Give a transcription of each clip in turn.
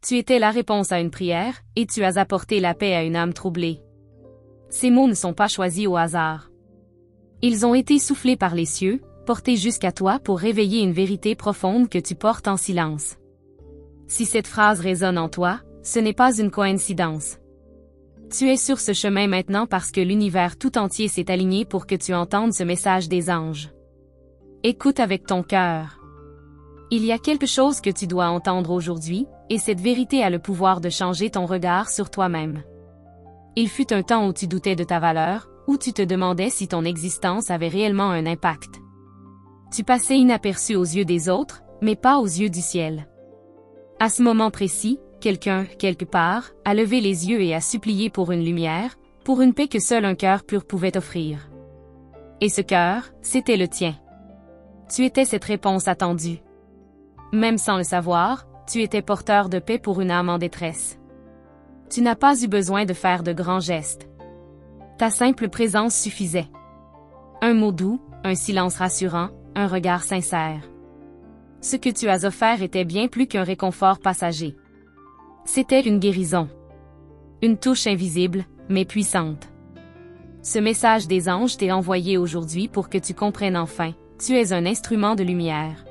Tu étais la réponse à une prière, et tu as apporté la paix à une âme troublée. Ces mots ne sont pas choisis au hasard. Ils ont été soufflés par les cieux, portés jusqu'à toi pour réveiller une vérité profonde que tu portes en silence. Si cette phrase résonne en toi, ce n'est pas une coïncidence. Tu es sur ce chemin maintenant parce que l'univers tout entier s'est aligné pour que tu entendes ce message des anges. Écoute avec ton cœur. Il y a quelque chose que tu dois entendre aujourd'hui, et cette vérité a le pouvoir de changer ton regard sur toi-même. Il fut un temps où tu doutais de ta valeur, où tu te demandais si ton existence avait réellement un impact. Tu passais inaperçu aux yeux des autres, mais pas aux yeux du ciel. À ce moment précis, quelqu'un, quelque part, a levé les yeux et a supplié pour une lumière, pour une paix que seul un cœur pur pouvait offrir. Et ce cœur, c'était le tien. Tu étais cette réponse attendue. Même sans le savoir, tu étais porteur de paix pour une âme en détresse. Tu n'as pas eu besoin de faire de grands gestes. Ta simple présence suffisait. Un mot doux, un silence rassurant, un regard sincère. Ce que tu as offert était bien plus qu'un réconfort passager. C'était une guérison. Une touche invisible, mais puissante. Ce message des anges t'est envoyé aujourd'hui pour que tu comprennes enfin, tu es un instrument de lumière.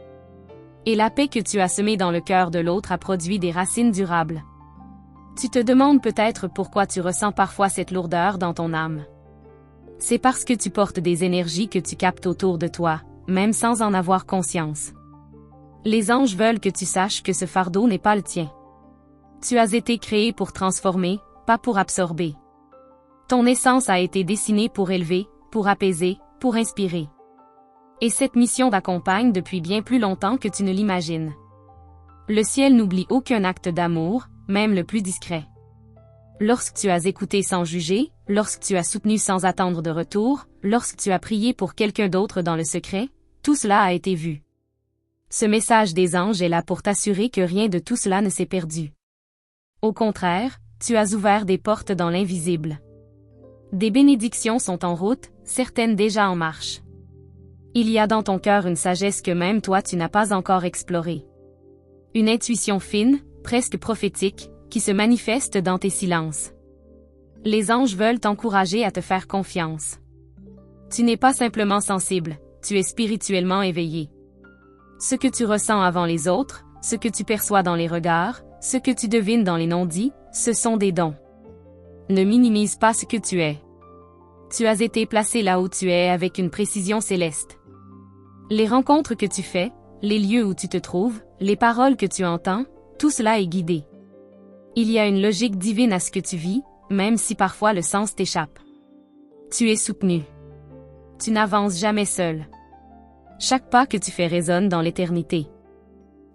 Et la paix que tu as semée dans le cœur de l'autre a produit des racines durables. Tu te demandes peut-être pourquoi tu ressens parfois cette lourdeur dans ton âme. C'est parce que tu portes des énergies que tu captes autour de toi, même sans en avoir conscience. Les anges veulent que tu saches que ce fardeau n'est pas le tien. Tu as été créé pour transformer, pas pour absorber. Ton essence a été dessinée pour élever, pour apaiser, pour inspirer. Et cette mission t'accompagne depuis bien plus longtemps que tu ne l'imagines. Le ciel n'oublie aucun acte d'amour, même le plus discret. Lorsque tu as écouté sans juger, lorsque tu as soutenu sans attendre de retour, lorsque tu as prié pour quelqu'un d'autre dans le secret, tout cela a été vu. Ce message des anges est là pour t'assurer que rien de tout cela ne s'est perdu. Au contraire, tu as ouvert des portes dans l'invisible. Des bénédictions sont en route, certaines déjà en marche. Il y a dans ton cœur une sagesse que même toi tu n'as pas encore explorée. Une intuition fine, presque prophétique, qui se manifeste dans tes silences. Les anges veulent t'encourager à te faire confiance. Tu n'es pas simplement sensible, tu es spirituellement éveillé. Ce que tu ressens avant les autres, ce que tu perçois dans les regards, ce que tu devines dans les non-dits, ce sont des dons. Ne minimise pas ce que tu es. Tu as été placé là où tu es avec une précision céleste. Les rencontres que tu fais, les lieux où tu te trouves, les paroles que tu entends, tout cela est guidé. Il y a une logique divine à ce que tu vis, même si parfois le sens t'échappe. Tu es soutenu. Tu n'avances jamais seul. Chaque pas que tu fais résonne dans l'éternité.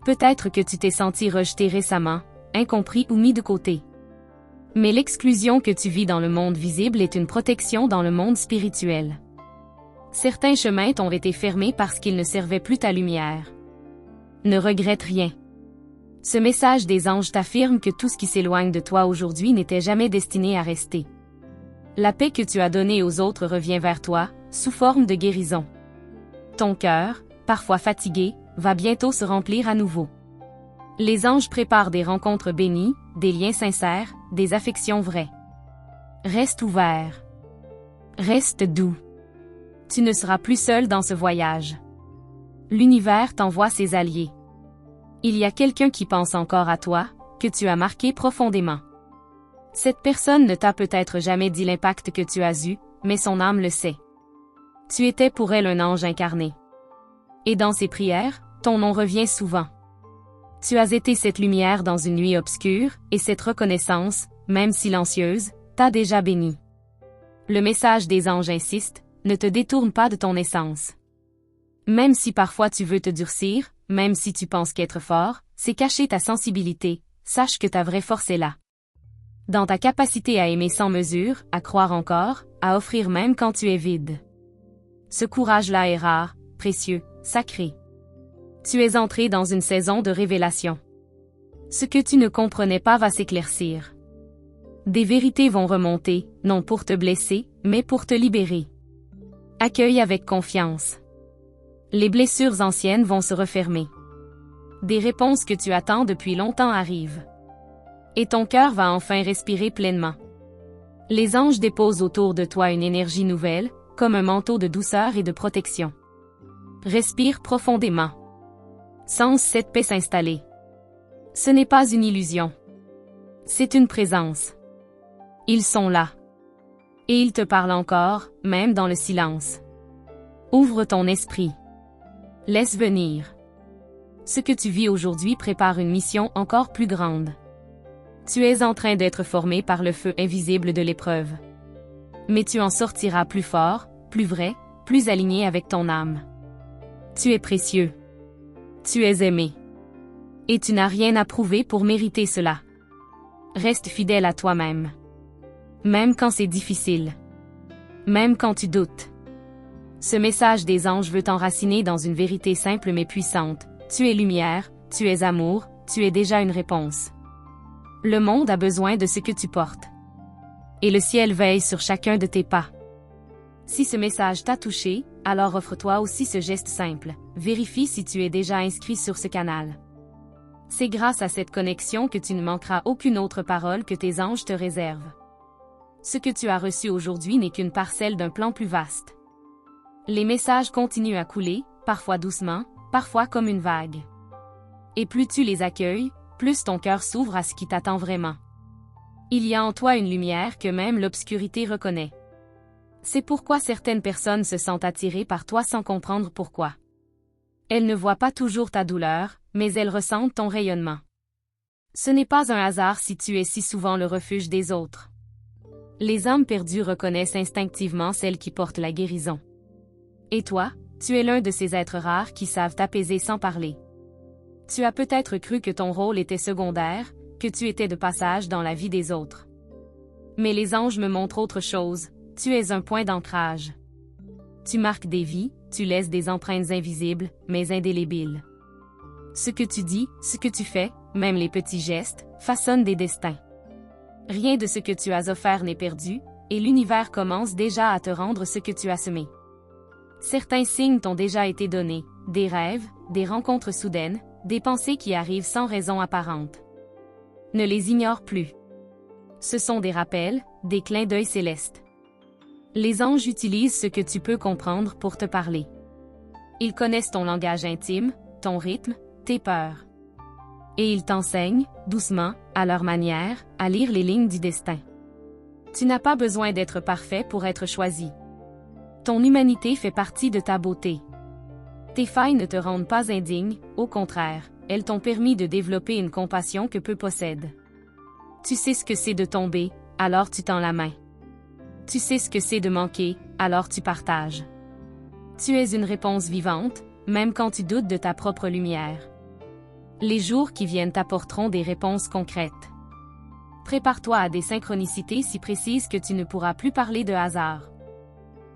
Peut-être que tu t'es senti rejeté récemment, incompris ou mis de côté. Mais l'exclusion que tu vis dans le monde visible est une protection dans le monde spirituel. Certains chemins t'ont été fermés parce qu'ils ne servaient plus ta lumière. Ne regrette rien. Ce message des anges t'affirme que tout ce qui s'éloigne de toi aujourd'hui n'était jamais destiné à rester. La paix que tu as donnée aux autres revient vers toi, sous forme de guérison. Ton cœur, parfois fatigué, va bientôt se remplir à nouveau. Les anges préparent des rencontres bénies, des liens sincères, des affections vraies. Reste ouvert. Reste doux. Tu ne seras plus seul dans ce voyage. L'univers t'envoie ses alliés. Il y a quelqu'un qui pense encore à toi, que tu as marqué profondément. Cette personne ne t'a peut-être jamais dit l'impact que tu as eu, mais son âme le sait. Tu étais pour elle un ange incarné. Et dans ses prières, ton nom revient souvent. Tu as été cette lumière dans une nuit obscure, et cette reconnaissance, même silencieuse, t'a déjà béni. Le message des anges insiste, ne te détourne pas de ton essence. Même si parfois tu veux te durcir, même si tu penses qu'être fort, c'est cacher ta sensibilité, sache que ta vraie force est là. Dans ta capacité à aimer sans mesure, à croire encore, à offrir même quand tu es vide. Ce courage-là est rare, précieux, sacré. Tu es entré dans une saison de révélation. Ce que tu ne comprenais pas va s'éclaircir. Des vérités vont remonter, non pour te blesser, mais pour te libérer. Accueille avec confiance. Les blessures anciennes vont se refermer. Des réponses que tu attends depuis longtemps arrivent. Et ton cœur va enfin respirer pleinement. Les anges déposent autour de toi une énergie nouvelle, comme un manteau de douceur et de protection. Respire profondément. Sens cette paix s'installer. Ce n'est pas une illusion. C'est une présence. Ils sont là. Et ils te parlent encore, même dans le silence. Ouvre ton esprit. Laisse venir. Ce que tu vis aujourd'hui prépare une mission encore plus grande. Tu es en train d'être formé par le feu invisible de l'épreuve. Mais tu en sortiras plus fort, plus vrai, plus aligné avec ton âme. Tu es précieux. Tu es aimé. Et tu n'as rien à prouver pour mériter cela. Reste fidèle à toi-même. Même quand c'est difficile. Même quand tu doutes. Ce message des anges veut t'enraciner dans une vérité simple mais puissante. Tu es lumière, tu es amour, tu es déjà une réponse. Le monde a besoin de ce que tu portes. Et le ciel veille sur chacun de tes pas. Si ce message t'a touché, alors offre-toi aussi ce geste simple. Vérifie si tu es déjà inscrit sur ce canal. C'est grâce à cette connexion que tu ne manqueras aucune autre parole que tes anges te réservent. Ce que tu as reçu aujourd'hui n'est qu'une parcelle d'un plan plus vaste. Les messages continuent à couler, parfois doucement, parfois comme une vague. Et plus tu les accueilles, plus ton cœur s'ouvre à ce qui t'attend vraiment. Il y a en toi une lumière que même l'obscurité reconnaît. C'est pourquoi certaines personnes se sentent attirées par toi sans comprendre pourquoi. Elles ne voient pas toujours ta douleur, mais elles ressentent ton rayonnement. Ce n'est pas un hasard si tu es si souvent le refuge des autres. Les âmes perdues reconnaissent instinctivement celles qui portent la guérison. Et toi, tu es l'un de ces êtres rares qui savent t'apaiser sans parler. Tu as peut-être cru que ton rôle était secondaire, que tu étais de passage dans la vie des autres. Mais les anges me montrent autre chose, tu es un point d'ancrage. Tu marques des vies, tu laisses des empreintes invisibles, mais indélébiles. Ce que tu dis, ce que tu fais, même les petits gestes, façonnent des destins. Rien de ce que tu as offert n'est perdu, et l'univers commence déjà à te rendre ce que tu as semé. Certains signes t'ont déjà été donnés, des rêves, des rencontres soudaines, des pensées qui arrivent sans raison apparente. Ne les ignore plus. Ce sont des rappels, des clins d'œil célestes. Les anges utilisent ce que tu peux comprendre pour te parler. Ils connaissent ton langage intime, ton rythme, tes peurs. Et ils t'enseignent, doucement, à leur manière, à lire les lignes du destin. Tu n'as pas besoin d'être parfait pour être choisi. Ton humanité fait partie de ta beauté. Tes failles ne te rendent pas indigne, au contraire, elles t'ont permis de développer une compassion que peu possèdent. Tu sais ce que c'est de tomber, alors tu tends la main. Tu sais ce que c'est de manquer, alors tu partages. Tu es une réponse vivante, même quand tu doutes de ta propre lumière. Les jours qui viennent t'apporteront des réponses concrètes. Prépare-toi à des synchronicités si précises que tu ne pourras plus parler de hasard.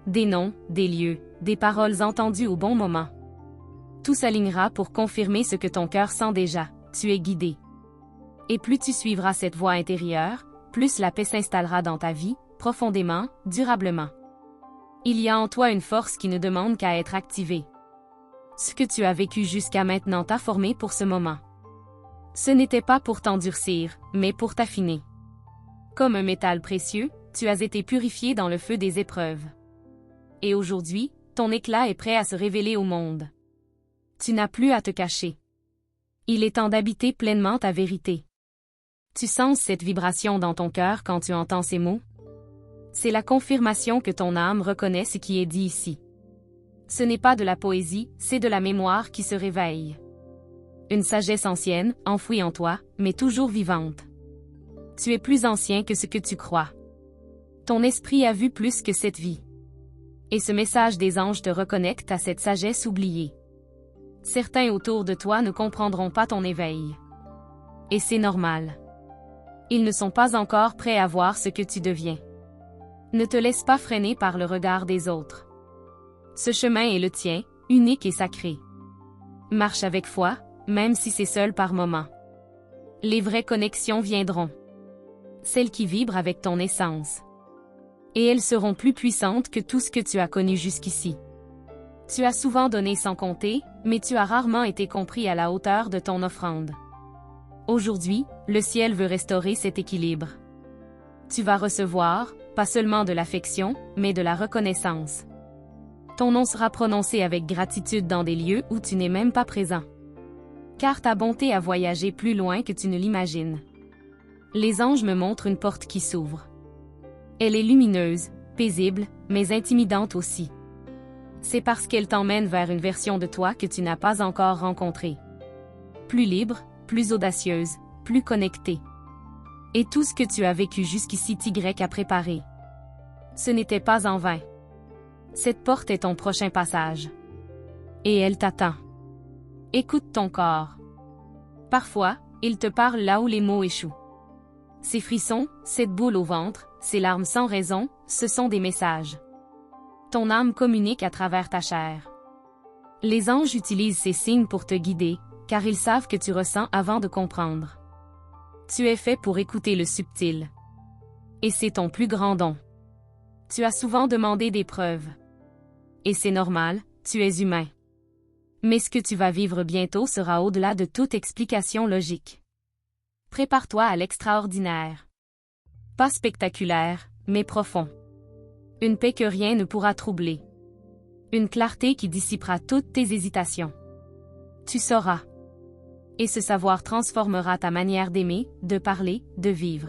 Des noms, des lieux, des paroles entendues au bon moment. Tout s'alignera pour confirmer ce que ton cœur sent déjà, tu es guidé. Et plus tu suivras cette voie intérieure, plus la paix s'installera dans ta vie, profondément, durablement. Il y a en toi une force qui ne demande qu'à être activée. Ce que tu as vécu jusqu'à maintenant t'a formé pour ce moment. Ce n'était pas pour t'endurcir, mais pour t'affiner. Comme un métal précieux, tu as été purifié dans le feu des épreuves. Et aujourd'hui, ton éclat est prêt à se révéler au monde. Tu n'as plus à te cacher. Il est temps d'habiter pleinement ta vérité. Tu sens cette vibration dans ton cœur quand tu entends ces mots? C'est la confirmation que ton âme reconnaît ce qui est dit ici. Ce n'est pas de la poésie, c'est de la mémoire qui se réveille. Une sagesse ancienne, enfouie en toi, mais toujours vivante. Tu es plus ancien que ce que tu crois. Ton esprit a vu plus que cette vie. Et ce message des anges te reconnecte à cette sagesse oubliée. Certains autour de toi ne comprendront pas ton éveil. Et c'est normal. Ils ne sont pas encore prêts à voir ce que tu deviens. Ne te laisse pas freiner par le regard des autres. Ce chemin est le tien, unique et sacré. Marche avec foi, même si c'est seul par moments. Les vraies connexions viendront. Celles qui vibrent avec ton essence. Et elles seront plus puissantes que tout ce que tu as connu jusqu'ici. Tu as souvent donné sans compter, mais tu as rarement été compris à la hauteur de ton offrande. Aujourd'hui, Le ciel veut restaurer cet équilibre. Tu vas recevoir, pas seulement de l'affection, mais de la reconnaissance. Ton nom sera prononcé avec gratitude dans des lieux où tu n'es même pas présent. Car ta bonté a voyagé plus loin que tu ne l'imagines. Les anges me montrent une porte qui s'ouvre. Elle est lumineuse, paisible, mais intimidante aussi. C'est parce qu'elle t'emmène vers une version de toi que tu n'as pas encore rencontrée. Plus libre, plus audacieuse, plus connectée. Et tout ce que tu as vécu jusqu'ici t'y a préparé. Ce n'était pas en vain. Cette porte est ton prochain passage. Et elle t'attend. Écoute ton corps. Parfois, il te parle là où les mots échouent. Ces frissons, cette boule au ventre, ces larmes sans raison, ce sont des messages. Ton âme communique à travers ta chair. Les anges utilisent ces signes pour te guider, car ils savent que tu ressens avant de comprendre. Tu es fait pour écouter le subtil. Et c'est ton plus grand don. Tu as souvent demandé des preuves. Et c'est normal, tu es humain. Mais ce que tu vas vivre bientôt sera au-delà de toute explication logique. Prépare-toi à l'extraordinaire. Pas spectaculaire, mais profond. Une paix que rien ne pourra troubler. Une clarté qui dissipera toutes tes hésitations. Tu sauras. Et ce savoir transformera ta manière d'aimer, de parler, de vivre.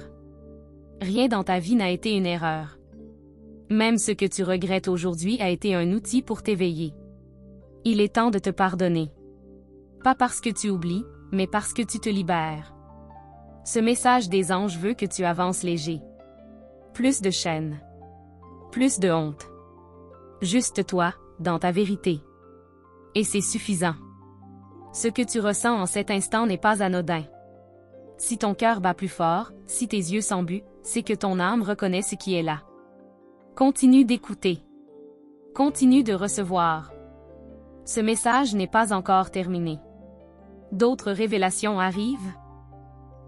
Rien dans ta vie n'a été une erreur. Même ce que tu regrettes aujourd'hui a été un outil pour t'éveiller. Il est temps de te pardonner. Pas parce que tu oublies, mais parce que tu te libères. Ce message des anges veut que tu avances léger. Plus de chaînes. Plus de honte. Juste toi, dans ta vérité. Et c'est suffisant. Ce que tu ressens en cet instant n'est pas anodin. Si ton cœur bat plus fort, si tes yeux s'embuent, c'est que ton âme reconnaît ce qui est là. Continue d'écouter. Continue de recevoir. Ce message n'est pas encore terminé. D'autres révélations arrivent.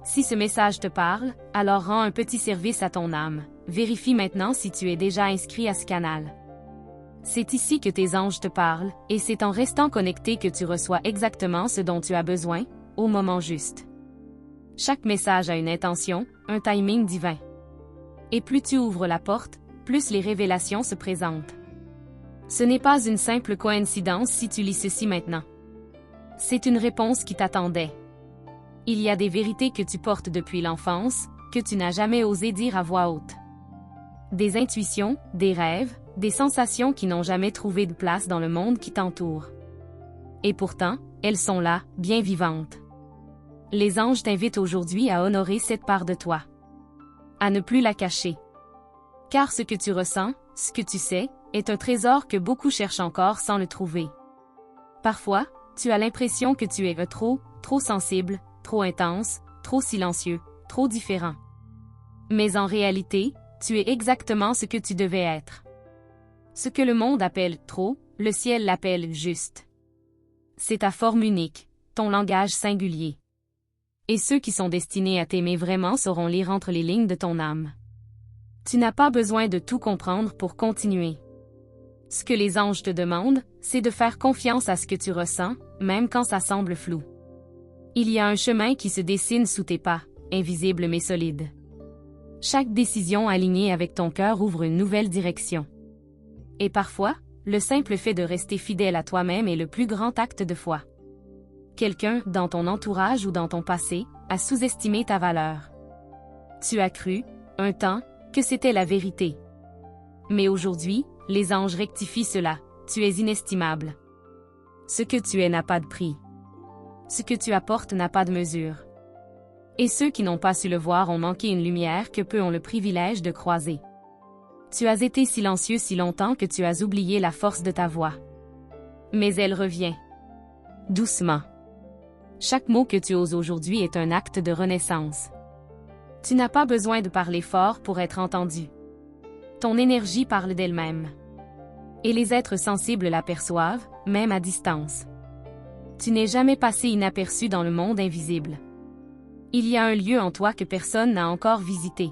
Si ce message te parle, alors rends un petit service à ton âme. Vérifie maintenant si tu es déjà inscrit à ce canal. C'est ici que tes anges te parlent, et c'est en restant connecté que tu reçois exactement ce dont tu as besoin, au moment juste. Chaque message a une intention, un timing divin. Et plus tu ouvres la porte, plus les révélations se présentent. Ce n'est pas une simple coïncidence si tu lis ceci maintenant. C'est une réponse qui t'attendait. Il y a des vérités que tu portes depuis l'enfance, que tu n'as jamais osé dire à voix haute. Des intuitions, des rêves, des sensations qui n'ont jamais trouvé de place dans le monde qui t'entoure. Et pourtant, elles sont là, bien vivantes. Les anges t'invitent aujourd'hui à honorer cette part de toi. À ne plus la cacher. Car ce que tu ressens, ce que tu sais, est un trésor que beaucoup cherchent encore sans le trouver. Parfois, tu as l'impression que tu es trop sensible, trop intense, trop silencieux, trop différent. Mais en réalité, tu es exactement ce que tu devais être. Ce que le monde appelle trop, le ciel l'appelle juste. C'est ta forme unique, ton langage singulier. Et ceux qui sont destinés à t'aimer vraiment sauront lire entre les lignes de ton âme. Tu n'as pas besoin de tout comprendre pour continuer. Ce que les anges te demandent, c'est de faire confiance à ce que tu ressens, même quand ça semble flou. Il y a un chemin qui se dessine sous tes pas, invisible mais solide. Chaque décision alignée avec ton cœur ouvre une nouvelle direction. Et parfois, le simple fait de rester fidèle à toi-même est le plus grand acte de foi. Quelqu'un, dans ton entourage ou dans ton passé, a sous-estimé ta valeur. Tu as cru, un temps, que c'était la vérité. Mais aujourd'hui, les anges rectifient cela, tu es inestimable. Ce que tu es n'a pas de prix. Ce que tu apportes n'a pas de mesure. Et ceux qui n'ont pas su le voir ont manqué une lumière que peu ont le privilège de croiser. Tu as été silencieux si longtemps que tu as oublié la force de ta voix. Mais elle revient. Doucement. Chaque mot que tu oses aujourd'hui est un acte de renaissance. Tu n'as pas besoin de parler fort pour être entendu. Ton énergie parle d'elle-même. Et les êtres sensibles l'aperçoivent, même à distance. Tu n'es jamais passé inaperçu dans le monde invisible. Il y a un lieu en toi que personne n'a encore visité.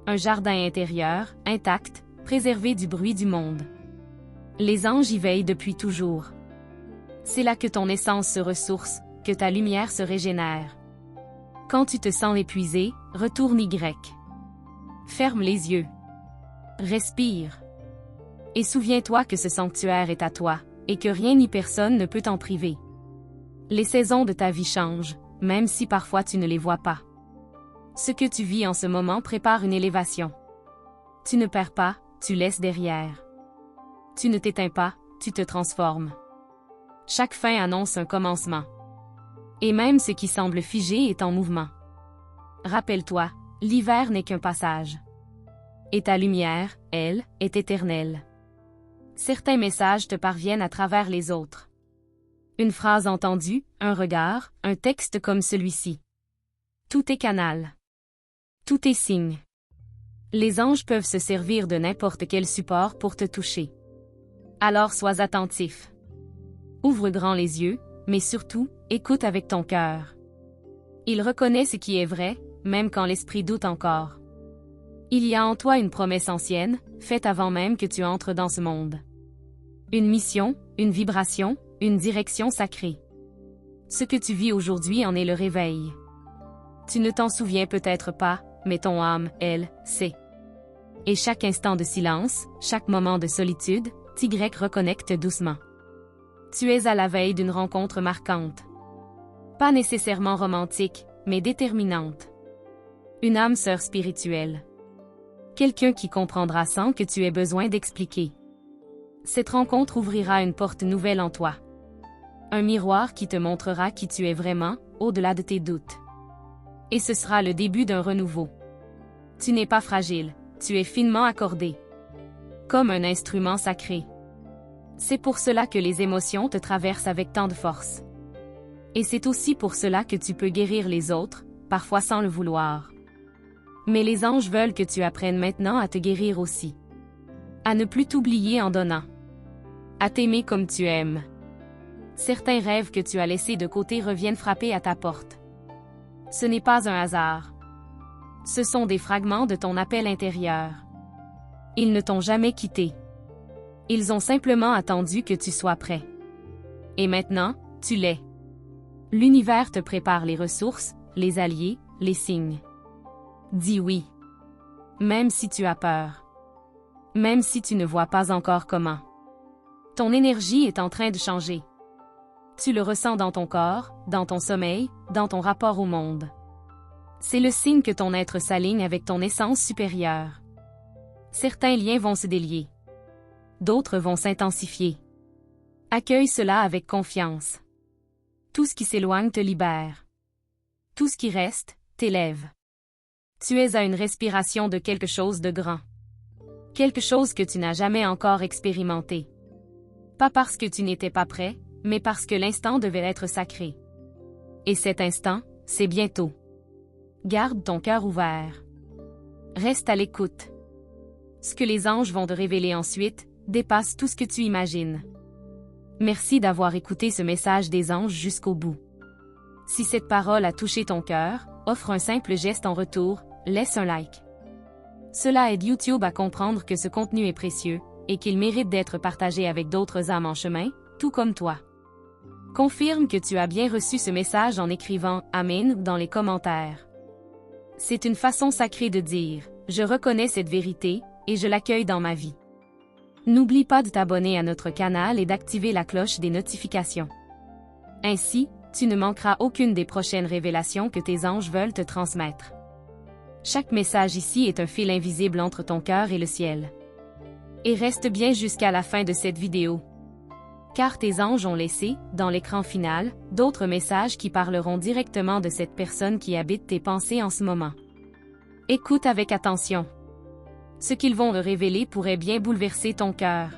Un jardin intérieur, intact, préservé du bruit du monde. Les anges y veillent depuis toujours. C'est là que ton essence se ressource, que ta lumière se régénère. Quand tu te sens épuisé, retourne Y. Ferme les yeux. Respire. Et souviens-toi que ce sanctuaire est à toi, et que rien ni personne ne peut t'en priver. Les saisons de ta vie changent, même si parfois tu ne les vois pas. Ce que tu vis en ce moment prépare une élévation. Tu ne perds pas, tu laisses derrière. Tu ne t'éteins pas, tu te transformes. Chaque fin annonce un commencement. Et même ce qui semble figé est en mouvement. Rappelle-toi, l'hiver n'est qu'un passage. Et ta lumière, elle, est éternelle. Certains messages te parviennent à travers les autres. Une phrase entendue, un regard, un texte comme celui-ci. Tout est canal. Tout est signe. Les anges peuvent se servir de n'importe quel support pour te toucher. Alors sois attentif. Ouvre grand les yeux, mais surtout, écoute avec ton cœur. Il reconnaît ce qui est vrai, même quand l'esprit doute encore. Il y a en toi une promesse ancienne, faite avant même que tu entres dans ce monde. Une mission, une vibration, une direction sacrée. Ce que tu vis aujourd'hui en est le réveil. Tu ne t'en souviens peut-être pas, mais ton âme, elle, sait. Et chaque instant de silence, chaque moment de solitude, Y reconnecte doucement. Tu es à la veille d'une rencontre marquante. Pas nécessairement romantique, mais déterminante. Une âme sœur spirituelle. Quelqu'un qui comprendra sans que tu aies besoin d'expliquer. Cette rencontre ouvrira une porte nouvelle en toi. Un miroir qui te montrera qui tu es vraiment, au-delà de tes doutes. Et ce sera le début d'un renouveau. Tu n'es pas fragile, tu es finement accordé. Comme un instrument sacré. C'est pour cela que les émotions te traversent avec tant de force. Et c'est aussi pour cela que tu peux guérir les autres, parfois sans le vouloir. Mais les anges veulent que tu apprennes maintenant à te guérir aussi. À ne plus t'oublier en donnant. À t'aimer comme tu aimes. Certains rêves que tu as laissés de côté reviennent frapper à ta porte. Ce n'est pas un hasard. Ce sont des fragments de ton appel intérieur. Ils ne t'ont jamais quitté. Ils ont simplement attendu que tu sois prêt. Et maintenant, tu l'es. L'univers te prépare les ressources, les alliés, les signes. Dis oui. Même si tu as peur. Même si tu ne vois pas encore comment. Ton énergie est en train de changer. Tu le ressens dans ton corps, dans ton sommeil, dans ton rapport au monde. C'est le signe que ton être s'aligne avec ton essence supérieure. Certains liens vont se délier. D'autres vont s'intensifier. Accueille cela avec confiance. Tout ce qui s'éloigne te libère. Tout ce qui reste, t'élève. Tu es à une respiration de quelque chose de grand. Quelque chose que tu n'as jamais encore expérimenté. Pas parce que tu n'étais pas prêt, mais parce que l'instant devait être sacré. Et cet instant, c'est bientôt. Garde ton cœur ouvert. Reste à l'écoute. Ce que les anges vont te révéler ensuite, dépasse tout ce que tu imagines. Merci d'avoir écouté ce message des anges jusqu'au bout. Si cette parole a touché ton cœur, offre un simple geste en retour, laisse un like. Cela aide YouTube à comprendre que ce contenu est précieux, et qu'il mérite d'être partagé avec d'autres âmes en chemin, tout comme toi. Confirme que tu as bien reçu ce message en écrivant « Amen » dans les commentaires. C'est une façon sacrée de dire « Je reconnais cette vérité, et je l'accueille dans ma vie ». N'oublie pas de t'abonner à notre canal et d'activer la cloche des notifications. Ainsi, tu ne manqueras aucune des prochaines révélations que tes anges veulent te transmettre. Chaque message ici est un fil invisible entre ton cœur et le ciel. Et reste bien jusqu'à la fin de cette vidéo. Car tes anges ont laissé, dans l'écran final, d'autres messages qui parleront directement de cette personne qui habite tes pensées en ce moment. Écoute avec attention. Ce qu'ils vont te révéler pourrait bien bouleverser ton cœur.